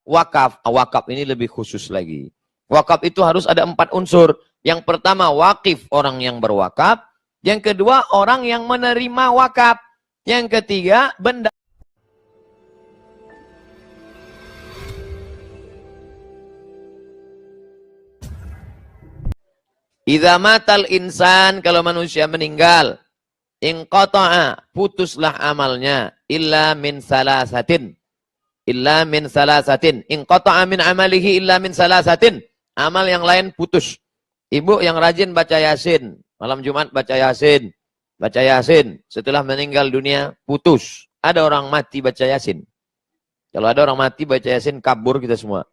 wakaf. Wakaf ini lebih khusus lagi. Wakaf itu harus ada 4 unsur. Yang pertama wakif, orang yang berwakaf. Yang kedua orang yang menerima wakaf. Yang ketiga benda. Idza matal insan, kalau manusia meninggal, inqata'a, putuslah amalnya, illa min salasatin. Illa min salasatin. Inqata'a min amalihi illa min salasatin. Amal yang lain putus. Ibu yang rajin baca Yasin, malam Jumat baca Yasin. Baca Yasin, setelah meninggal dunia putus. Ada orang mati baca Yasin. Kalau ada orang mati baca Yasin, kabur kita semua.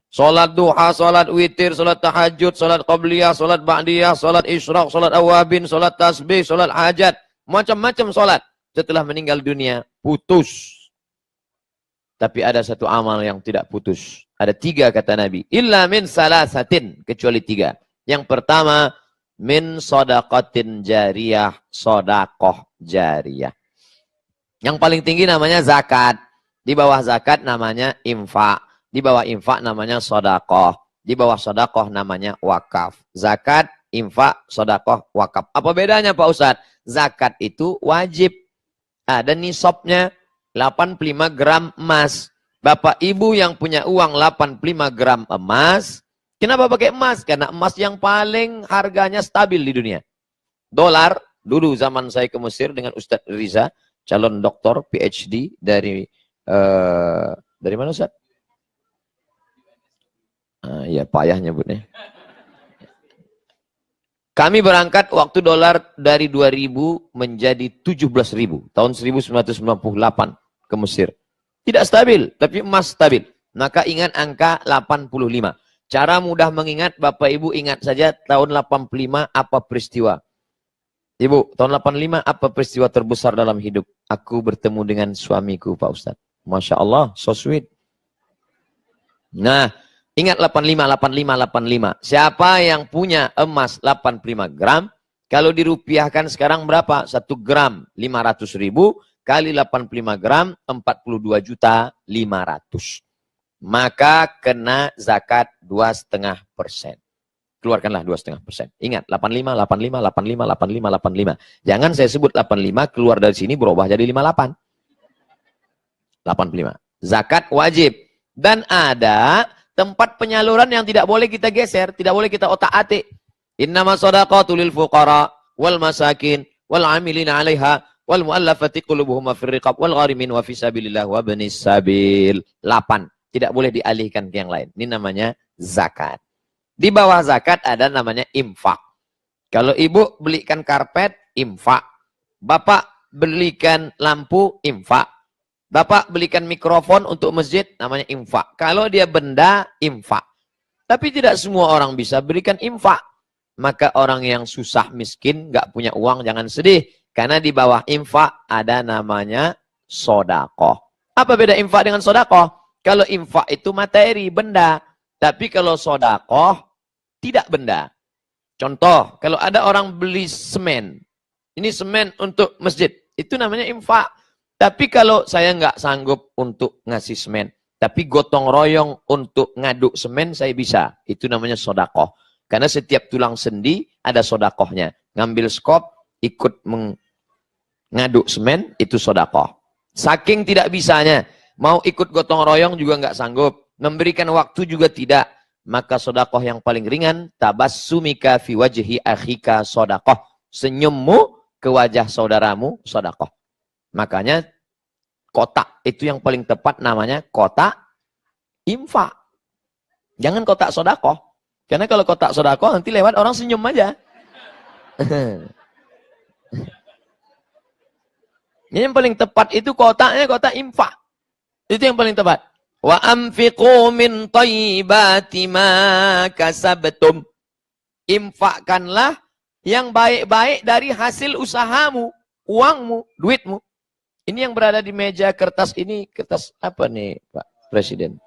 Salat duha, salat witir, salat tahajud, salat qabliyah, salat ba'diyah, salat isyraq, salat awabin, salat tasbih, salat hajat. Macam-macam salat. Setelah meninggal dunia, putus. Tapi ada satu amal yang tidak putus. Ada 3 kata Nabi. Illa min salasatin. Kecuali 3. Yang pertama, min sodaqatin jariyah. Sodakoh jariyah. Yang paling tinggi namanya zakat. Di bawah zakat namanya infak. Di bawah infak namanya sodakoh. Di bawah sodakoh namanya wakaf. Zakat, infak, sodakoh, wakaf. Apa bedanya Pak Ustadz? Zakat itu wajib. Ada nisabnya 85 gram emas. Bapak ibu yang punya uang 85 gram emas. Kenapa pakai emas? Karena emas yang paling harganya stabil di dunia. Dolar, dulu zaman saya ke Mesir dengan Ustadz Riza, calon doktor PhD dari mana Ustadz? Ya payah nyebutnya. Kami berangkat waktu dolar dari 2000 menjadi 17.000 tahun 1998 ke Mesir. Tidak stabil, tapi emas stabil. Maka ingat angka 85. Cara mudah mengingat, Bapak Ibu ingat saja tahun 85 apa peristiwa. Ibu, tahun 85 apa peristiwa terbesar dalam hidup? Aku bertemu dengan suamiku Pak Ustadz. Masya Allah, so sweet. Nah, ingat 85, 85, 85. Siapa yang punya emas 85 gram, kalau dirupiahkan sekarang berapa? 1 gram 500.000 kali 85 gram 42.500.000. Maka kena zakat 2,5%. Keluarkanlah 2,5%. Ingat 85, 85, 85, 85, 85. Jangan saya sebut 85 keluar dari sini berubah jadi 58. 85. Zakat wajib. Dan ada tempat penyaluran yang tidak boleh kita geser, tidak boleh kita otak-atik. Innama shadaqatu lil fuqara wal masakin wal 'amilina 'alaiha wal mu'allafati qulubuhum fir riqab wal gharimin wa fisabilillah wa banis sabil. 8. Tidak boleh dialihkan ke yang lain. Ini namanya zakat. Di bawah zakat ada namanya infak. Kalau ibu belikan karpet, infak. Bapak belikan lampu, infak. Bapak belikan mikrofon untuk masjid, namanya infak. Kalau dia benda, infak. Tapi tidak semua orang bisa berikan infak. Maka orang yang susah miskin, nggak punya uang, jangan sedih. Karena di bawah infak ada namanya sodakoh. Apa beda infak dengan sodakoh? Kalau infak itu materi, benda. Tapi kalau sodakoh, tidak benda. Contoh, kalau ada orang beli semen. Ini semen untuk masjid. Itu namanya infak. Tapi kalau saya nggak sanggup untuk ngasih semen, tapi gotong royong untuk ngaduk semen, saya bisa. Itu namanya sodakoh. Karena setiap tulang sendi ada sodakohnya. Ngambil skop, ikut ngaduk semen, itu sodakoh. Saking tidak bisanya, mau ikut gotong royong juga nggak sanggup. Memberikan waktu juga tidak. Maka sodakoh yang paling ringan, tabassumika fi wajhi akhika sodakoh. Senyummu ke wajah saudaramu, sodakoh. Makanya kotak itu yang paling tepat namanya kotak infak. Jangan kotak sodakoh. Karena kalau kotak sodakoh nanti lewat orang senyum aja. Ini yang paling tepat itu kotaknya kotak infak. Itu yang paling tepat. Wa anfiqu min thayyibati ma kasabtum. Infakkanlah yang baik-baik dari hasil usahamu, uangmu, duitmu. Ini yang berada di meja kertas ini, kertas apa nih Pak Presiden?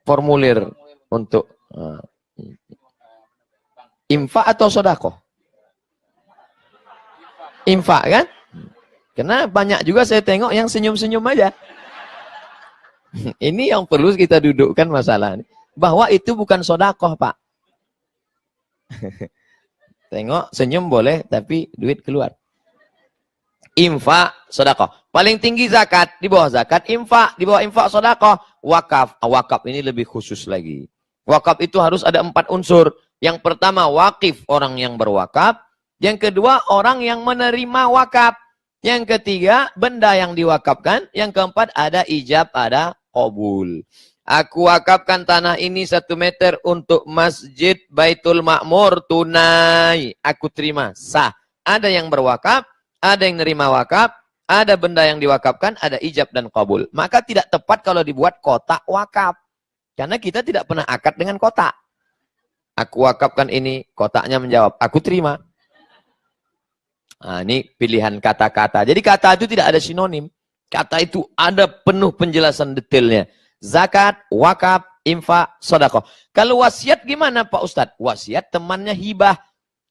Formulir untuk infak atau sodakoh? Infak kan? Karena banyak juga saya tengok yang senyum-senyum aja. Ini yang perlu kita dudukkan masalah ini. Bahwa itu bukan sodakoh, Pak. Tengok, senyum boleh, tapi duit keluar. Infak, sodakoh. Paling tinggi zakat, di bawah zakat, infak. Di bawah infak, sodakoh. Wakaf. Wakaf ini lebih khusus lagi. Wakaf itu harus ada 4 unsur. Yang pertama, wakif, orang yang berwakaf. Yang kedua, orang yang menerima wakaf. Yang ketiga, benda yang diwakafkan. Yang keempat, ada ijab, ada qabul. Aku wakafkan tanah ini 1 meter untuk Masjid Baitul Ma'mur tunai. Aku terima, sah. Ada yang berwakaf, ada yang nerima wakaf, ada benda yang diwakafkan, ada ijab dan qabul. Maka tidak tepat kalau dibuat kotak wakaf. Karena kita tidak pernah akad dengan kotak. Aku wakafkan ini, kotaknya menjawab, aku terima. Nah, ini pilihan kata-kata. Jadi kata itu tidak ada sinonim. Kata itu ada penuh penjelasan detailnya. Zakat, wakaf, infak, sedekah. Kalau wasiat gimana Pak Ustadz? Wasiat temannya hibah.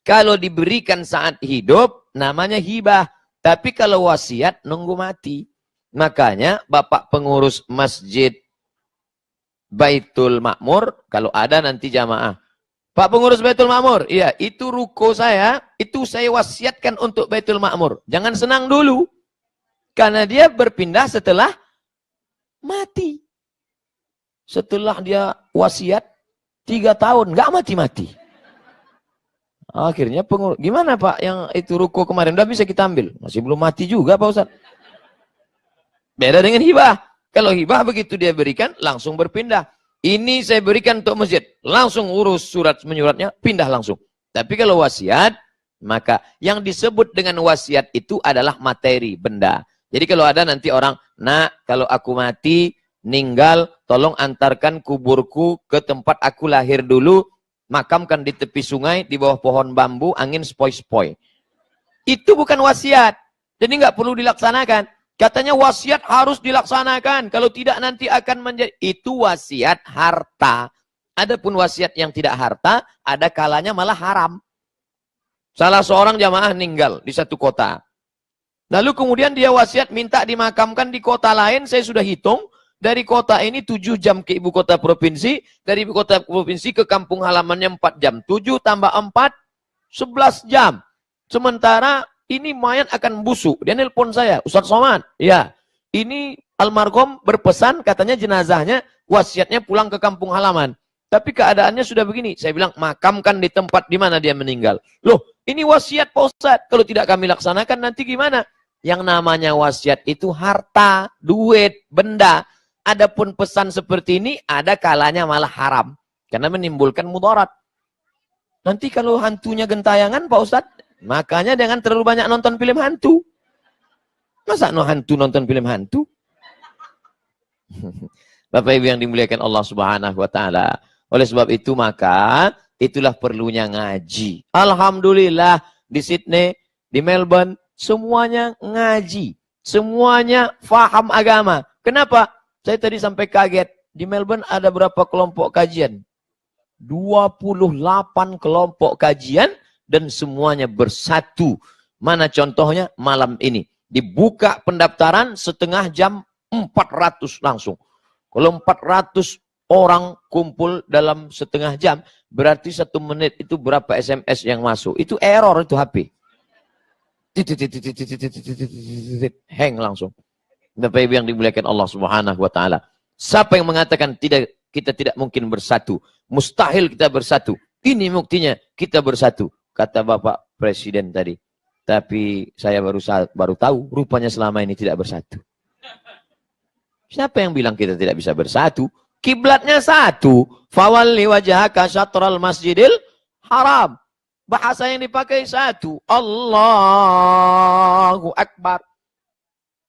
Kalau diberikan saat hidup, namanya hibah. Tapi kalau wasiat, nunggu mati. Makanya Bapak pengurus Masjid Baitul Ma'mur, kalau ada nanti jamaah. Pak pengurus Baitul Ma'mur, iya, itu ruko saya, itu saya wasiatkan untuk Baitul Ma'mur. Jangan senang dulu. Karena dia berpindah setelah mati. Setelah dia wasiat, 3 tahun, nggak mati-mati. Akhirnya pengurus, gimana Pak yang itu ruko kemarin, udah bisa kita ambil? Masih belum mati juga Pak Ustadz. Beda dengan hibah. Kalau hibah begitu dia berikan, langsung berpindah. Ini saya berikan untuk masjid. Langsung urus surat menyuratnya, pindah langsung. Tapi kalau wasiat, maka yang disebut dengan wasiat itu adalah materi, benda. Jadi kalau ada nanti orang, nak, kalau aku mati, meninggal, tolong antarkan kuburku ke tempat aku lahir dulu, makamkan di tepi sungai, di bawah pohon bambu, angin sepoi-sepoi. Itu bukan wasiat. Jadi nggak perlu dilaksanakan. Katanya wasiat harus dilaksanakan. Kalau tidak nanti akan menjadi. Itu wasiat harta. Adapun wasiat yang tidak harta, ada kalanya malah haram. Salah seorang jamaah meninggal di satu kota. Lalu kemudian dia wasiat minta dimakamkan di kota lain. Saya sudah hitung. Dari kota ini 7 jam ke ibu kota provinsi. Dari ibu kota provinsi ke kampung halamannya 4 jam. 7 tambah 4, 11 jam. Sementara ini mayat akan busuk. Dia nelpon saya, Ustaz Somad. Ya, ini almarhum berpesan katanya jenazahnya, wasiatnya pulang ke kampung halaman. Tapi keadaannya sudah begini. Saya bilang, makamkan di tempat di mana dia meninggal. Loh, ini wasiat Pak Ustaz. Kalau tidak kami laksanakan nanti gimana? Yang namanya wasiat itu harta, duit, benda. Adapun pesan seperti ini, ada kalanya malah haram. Karena menimbulkan mudarat. Nanti kalau hantunya gentayangan Pak Ustaz, makanya jangan terlalu banyak nonton film hantu. Masa hantu nonton film hantu? Bapak Ibu yang dimuliakan Allah Subhanahu wa taala. Oleh sebab itu maka itulah perlunya ngaji. Alhamdulillah di Sydney, di Melbourne semuanya ngaji. Semuanya faham agama. Kenapa? Saya tadi sampai kaget. Di Melbourne ada berapa kelompok kajian? 28 kelompok kajian. Dan semuanya bersatu. Mana contohnya? Malam ini. Dibuka pendaftaran setengah jam 400 langsung. Kalau 400 orang kumpul dalam setengah jam, berarti 1 menit itu berapa SMS yang masuk? Itu error itu HP. Hang langsung. Bapak Ibu yang dimuliakan Allah Subhanahu wa taala. Siapa yang mengatakan kita tidak mungkin bersatu? Mustahil kita bersatu. Ini buktinya kita bersatu. Kata Bapak Presiden tadi. Tapi saya baru tahu, rupanya selama ini tidak bersatu. Siapa yang bilang kita tidak bisa bersatu? Kiblatnya satu. Fawalli wajhaka syatral masjidil haram. Bahasa yang dipakai satu. Allahu Akbar.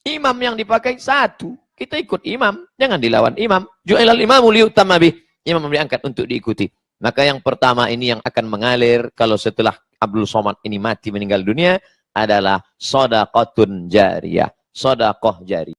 Imam yang dipakai satu. Kita ikut imam. Jangan dilawan imam. Ju'ilal imamu liyutamma bih. Imam diangkat untuk diikuti. Maka yang pertama ini yang akan mengalir kalau setelah Abdul Somad ini mati meninggal dunia adalah shadaqatun jariyah, sedekah jariyah.